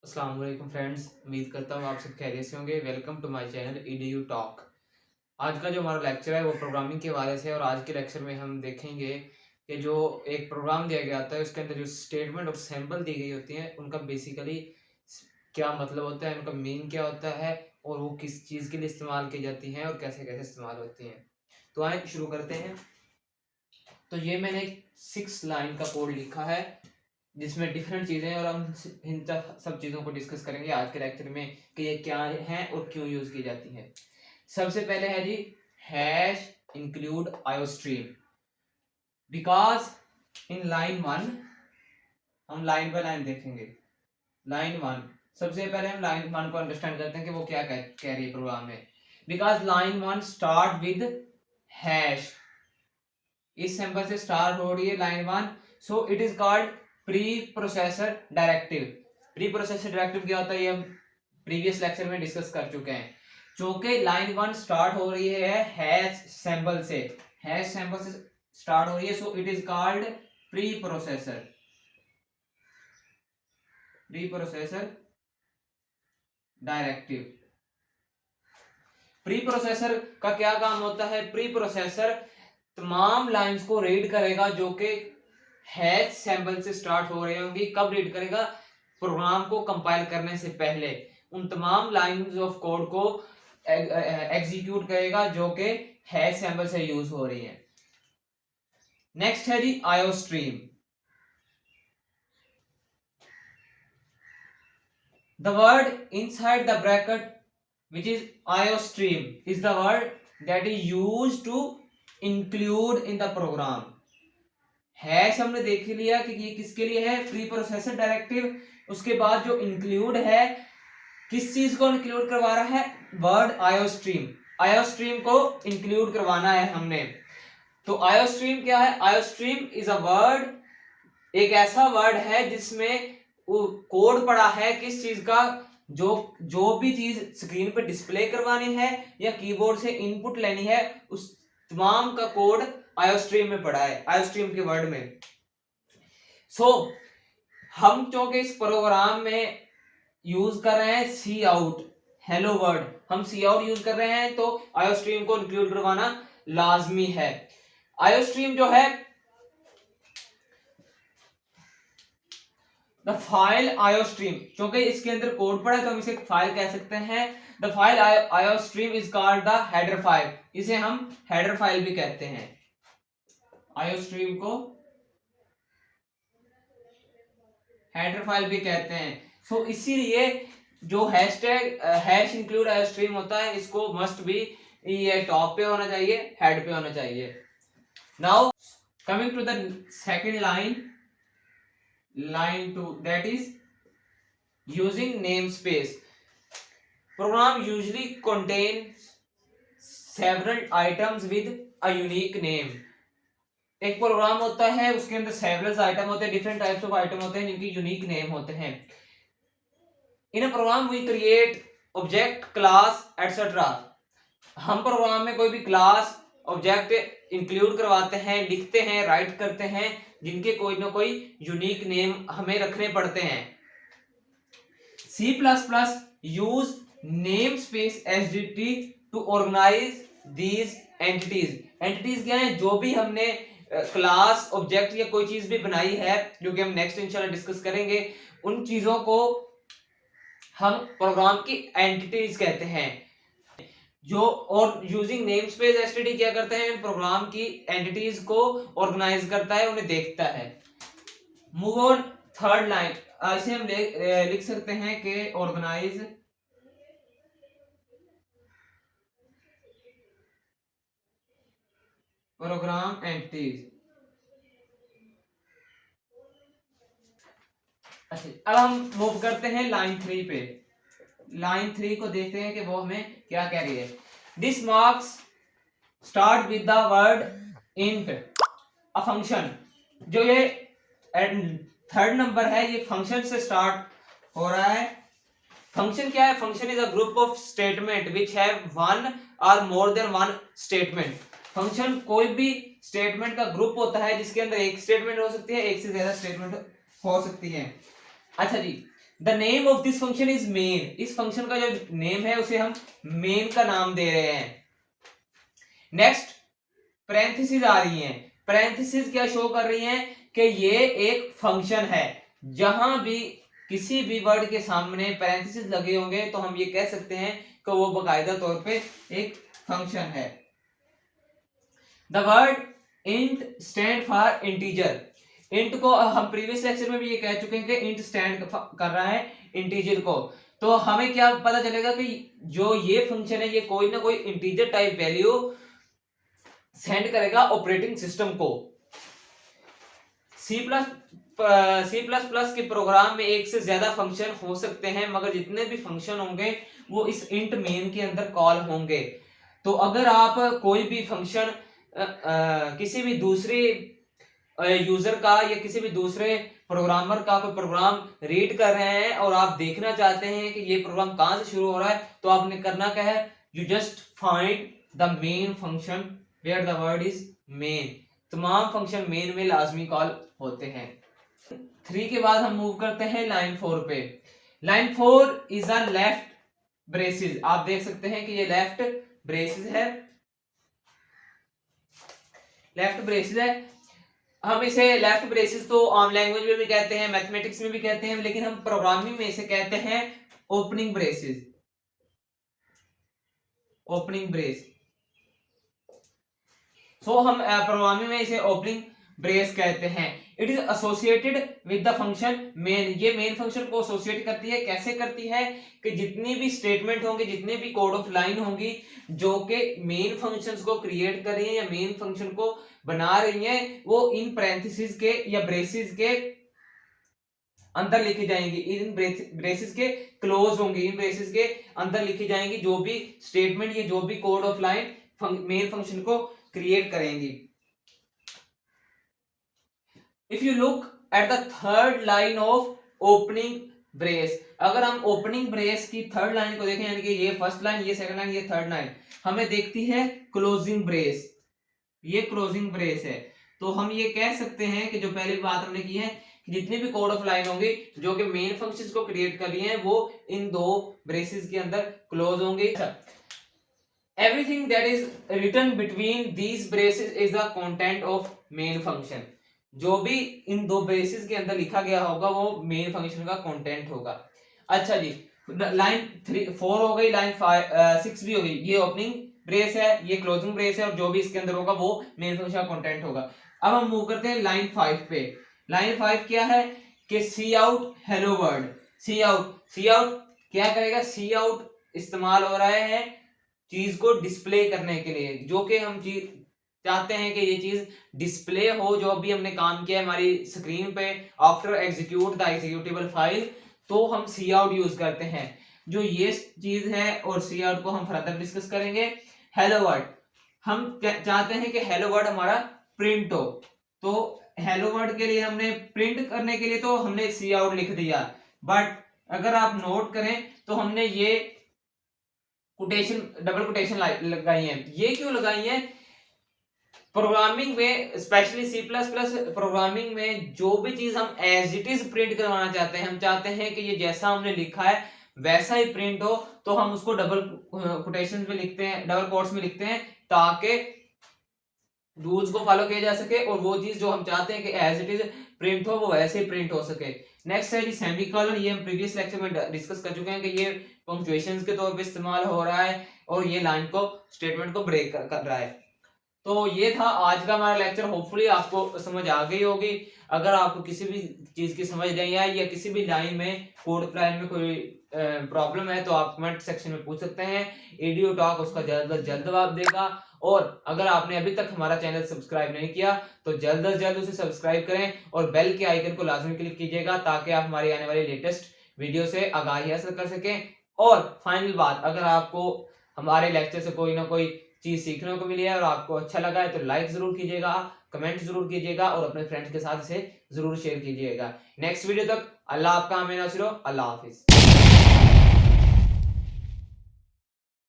अस्सलाम वालेकुम फ्रेंड्स, उम्मीद करता हूँ आप सब खैरियत से होंगे। Welcome to my channel EDU talk. आज का जो हमारा लेक्चर है वो प्रोग्रामिंग के हवाले से है और आज के लेक्चर में हम देखेंगे कि जो एक प्रोग्राम दिया गया होता है उसके अंदर जो स्टेटमेंट और सैम्पल दी गई होती हैं उनका बेसिकली क्या मतलब होता है, उनका मीन क्या होता है और वो किस चीज़ के लिए इस्तेमाल की जाती हैं और कैसे कैसे इस्तेमाल होती हैं। तो आए शुरू करते हैं। तो ये मैंने 6 लाइन का कोड लिखा है जिसमें डिफरेंट चीज़ें हैं और हम इन सब चीज़ों को डिस्कस करेंगे आज के लेक्चर में कि ये क्या हैं और क्यों यूज़ की जाती हैं। सबसे पहले है जी hash include iostream because in line 1 हम लाइन बाय लाइन देखेंगे। लाइन 1 सबसे पहले हम लाइन 1 को अंडरस्टैंड करते हैं कि वो क्या कह रही है प्रोग्राम में। Because line 1 start with hash, इस सिंबल से स्टार्ट हो रही है line 1, so it is called pre processor directive. Pre processor directive क्या होता है ये हम प्रीवियस लेक्चर में डिस्कस कर चुके हैं। चूंकि लाइन 1 स्टार्ट हो रही है हैश सिंबल से, हैश सिंबल से स्टार्ट हो रही है, so it is called pre processor. Pre processor directive. Pre processor का क्या काम होता है? प्री प्रोसेसर तमाम लाइंस को रीड करेगा जो कि हैश सिंबल से स्टार्ट हो रही होंगी। कब रीड करेगा? प्रोग्राम को कंपाइल करने से पहले उन तमाम लाइंस ऑफ कोड को एग्जीक्यूट करेगा जो कि हैश सिंबल से यूज हो रही है। नेक्स्ट है जी iostream. The word inside the bracket which is iostream is the word that is used to include in the program। Hash हमने देख लिया कि ये किसके लिए है, प्री प्रोसेसर डायरेक्टिव। उसके बाद जो इंक्लूड है, किस चीज को इंक्लूड करवा रहा है? Word iostream. आयोस्ट्रीम को इंक्लूड करवाना है हमने। तो आयोस्ट्रीम क्या है? आयोस्ट्रीम इज अ वर्ड, एक ऐसा वर्ड है जिसमें वो कोड पड़ा है किस चीज का, जो भी चीज स्क्रीन पे डिस्प्ले करवानी है या कीबोर्ड से इनपुट लेनी है, उस तमाम का कोड आयोस्ट्रीम में पड़ा है, आयोस्ट्रीम के वर्ड में। सो हम चूंकि इस प्रोग्राम में यूज कर रहे हैं सी आउट, हेलो वर्ड, हम सी आउट यूज कर रहे हैं, तो आयोस्ट्रीम को इंक्लूड करवाना लाजमी है। आयोस्ट्रीम जो है द फाइल आयोस्ट्रीम, क्योंकि इसके अंदर कोड पड़ा है तो हम इसे फाइल कह सकते हैं। The file iostream is called the header file, इसे हम हेडर फाइल भी कहते हैं। आयोस्ट्रीम को हेडर फाइल भी कहते हैं। सो इसीलिए जो हैशटैग हैश इंक्लूड आयोस्ट्रीम होता है इसको मस्ट बी ये टॉप पे होना चाहिए, हेड पे होना चाहिए। Now coming to the second line, line 2, that is using namespace। program usually contains several items with a unique name। एक प्रोग्राम होता है उसके अंदर सेवरल आइटम होते हैं, डिफरेंट टाइप्स ऑफ आइटम होते हैं जिनकी यूनिक नेम होते हैं। In a program we create object, class etcetera. हम प्रोग्राम में कोई भी क्लास, ऑब्जेक्ट इंक्लूड करवाते हैं, लिखते हैं, राइट करते हैं, जिनके कोई ना कोई यूनिक नेम हमें रखने पड़ते हैं। C++ use name space STD to organize these entities. Entities क्या है? जो भी हमने क्लास, ऑब्जेक्ट या कोई चीज भी बनाई है, जो कि हम नेक्स्ट इंशाल्लाह डिस्कस करेंगे, उन चीजों को हम प्रोग्राम की एंटिटीज कहते हैं। जो और यूजिंग नेम स्पेस एसटीडी क्या करता है? प्रोग्राम की एंटिटीज को ऑर्गेनाइज करता है, उन्हें देखता है। मूव ऑन थर्ड लाइन, ऐसे हम लिख सकते हैं कि ऑर्गेनाइज प्रोग्राम एंटिटीज। अच्छा, अब हम मूव करते हैं लाइन 3 पे। लाइन 3 को देखते हैं कि वो हमें क्या कह रही है। This marks start with the word int a function. जो ये थर्ड नंबर है ये फंक्शन से स्टार्ट हो रहा है। फंक्शन क्या है? Function is a group of statement which have one or more than one statement. Function कोई भी स्टेटमेंट का ग्रुप होता है जिसके अंदर एक स्टेटमेंट हो सकती है, एक से ज्यादा स्टेटमेंट हो सकती है। अच्छा जी, the name of this function is main, इस फंक्शन का जो नेम है उसे हम मेन का नाम दे रहे हैं। नेक्स्ट पैरेंथेसिस आ रही हैं, पैरेंथेसिस क्या शो कर रही हैं कि ये एक फंक्शन है। जहां भी किसी भी वर्ड के सामने पैरेंथेसिस लगे होंगे तो हम ये कह सकते हैं कि वो बाकायदा तौर पे एक फंक्शन है। The word int stand for integer, int को हम प्रीवियस लेक्चर में भी ये कह चुके हैं कि इंट स्टैंड कर रहा है इंटीजर को। तो हमें क्या पता चलेगा कि जो ये फंक्शन है ये कोई ना कोई इंटीजर टाइप वैल्यू सेंड करेगा ऑपरेटिंग सिस्टम को। सी प्लस प्लस के प्रोग्राम में एक से ज्यादा फंक्शन हो सकते हैं, मगर जितने भी फंक्शन होंगे वो इस इंट मेन के अंदर कॉल होंगे। तो अगर आप कोई भी फंक्शन किसी भी दूसरे यूजर का या किसी भी दूसरे प्रोग्रामर का कोई प्रोग्राम रीड कर रहे हैं और आप देखना चाहते हैं कि ये प्रोग्राम कहां से शुरू हो रहा है, तो आपने करना क्या है, you just find the main function where the word is main. तमाम फंक्शन मेन में लाजमी कॉल होते हैं। 3 के बाद हम मूव करते हैं लाइन 4 पे। Line 4 is a left braces, आप देख सकते हैं कि ये लेफ्ट ब्रेसिस है, लेफ्ट ब्रेसिस है। हम इसे लेफ्ट ब्रेसिस तो आम लैंग्वेज में भी कहते हैं, मैथमेटिक्स में भी कहते हैं, लेकिन हम प्रोग्रामिंग में इसे कहते हैं ओपनिंग ब्रेसिस, ओपनिंग ब्रेस। सो हम प्रोग्रामिंग में इसे ओपनिंग ब्रेस कहते हैं। It is associated with the function main, ये मेन फंक्शन को एसोसिएट करती है। कैसे करती है कि जितनी भी स्टेटमेंट होंगे, जितने भी कोड ऑफ लाइन होंगी जो कि मेन फंक्शंस को क्रिएट कर रही है या मेन फंक्शन को बना रही है, वो इन पैरेंथेसिस के या ब्रेसिस के अंदर लिखी जाएंगी, इन ब्रेसिस के क्लोज होंगी, इन ब्रेसिस के अंदर लिखी जाएंगी जो भी स्टेटमेंट, ये जो भी code of line main function को क्रिएट करेंगी। If you look at the third line of opening brace, अगर हम ओपनिंग ब्रेस की थर्ड लाइन को देखें, यानी कि ये फर्स्ट लाइन, ये सेकंड लाइन, ये थर्ड लाइन, हमें देखती है क्लोजिंग ब्रेस, ये क्लोजिंग ब्रेस है। तो हम ये कह सकते हैं कि जो पहली बात हमने की है कि जितनी भी कोड ऑफ लाइन होंगी जो कि मेन फंक्शंस को क्रिएट कर रही हैं वो इन दो ब्रेसेस के अंदर क्लोज होंगे। Everything that is written between these braces is the content of main function, जो भी इन दो ब्रेसेस के अंदर लिखा गया होगा वो मेन फंक्शन का कंटेंट होगा। अच्छा जी, लाइन 4 हो गई, लाइन 6 भी हो गई। ये ओपनिंग ब्रेस है, ये क्लोजिंग ब्रेस है, और जो भी इसके अंदर होगा वो मेन फंक्शन का कंटेंट होगा। अब हम मूव करते हैं लाइन 5 पे। लाइन 5 क्या है कि सी आउट हेलो वर्ड। सी आउट क्या करेगा, सी आउट इस्तेमाल हो रहा है चीज को डिस्प्ले करने के लिए, जो कि हम चीज चाहते हैं कि ये चीज डिस्प्ले हो, जो अभी हमने काम किया है हमारी स्क्रीन पे, after execute the executable file, तो हम सी आउट यूज करते हैं। जो ये चीज है और सी आउट को हम फर्दर डिस्कस करेंगे। हेलो वर्ड, हम चाहते हैं कि हेलो वर्ड हमारा प्रिंट हो, तो हेलो वर्ड के लिए हमने प्रिंट करने के लिए तो हमने सी आउट लिख दिया, बट अगर आप नोट करें तो हमने ये कोटेशन, डबल कोटेशन लगाई है। ये क्यों लगाई है, प्रोग्रामिंग में, specially C plus plus programming में जो भी चीज हम एज इट इज प्रिंट करवाना चाहते हैं, हम चाहते हैं कि ये जैसा हमने लिखा है वैसा ही प्रिंट हो, तो हम उसको डबल कोटेशन में लिखते हैं, डबल कोट्स में लिखते हैं, ताकि रूल्स को फॉलो किया जा सके और वो चीज जो हम चाहते हैं कि एज इट इज प्रिंट हो वो वैसे ही प्रिंट हो सके। नेक्स्ट है जी सेमीकोलन, ये हम प्रीवियस लेक्चर में डिस्कस कर चुके हैं कि ये पंक्चुएशंस के तौर पे इस्तेमाल हो रहा है और ये लाइन को, स्टेटमेंट को ब्रेक कर रहा है। तो ये था आज का हमारा लेक्चर, होपफुली आपको समझ आ गई होगी। अगर आपको किसी भी चीज की समझ नहीं आई या किसी भी लाइन में, कोड लाइन में कोई प्रॉब्लम है तो आप कमेंट सेक्शन में पूछ सकते हैं, एडीओ टॉक उसका जल्द जवाब देगा। और अगर आपने अभी तक हमारा चैनल सब्सक्राइब नहीं किया तो जल्द से जल्द उसे सब्सक्राइब करें और बेल के आइकन को लाजमी क्लिक कीजिएगा ताकि आप हमारी आने वाली लेटेस्ट वीडियो से आगाही हासिल कर सकें। और फाइनल बात, अगर आपको हमारे लेक्चर से कोई ना कोई चीज सीखने को मिली है और आपको अच्छा लगा है तो लाइक जरूर कीजिएगा, कमेंट जरूर कीजिएगा और अपने फ्रेंड्स के साथ इसे जरूर शेयर कीजिएगा। नेक्स्ट वीडियो तक अल्लाह आपका हमें नासिर हो। अल्लाह हाफिज।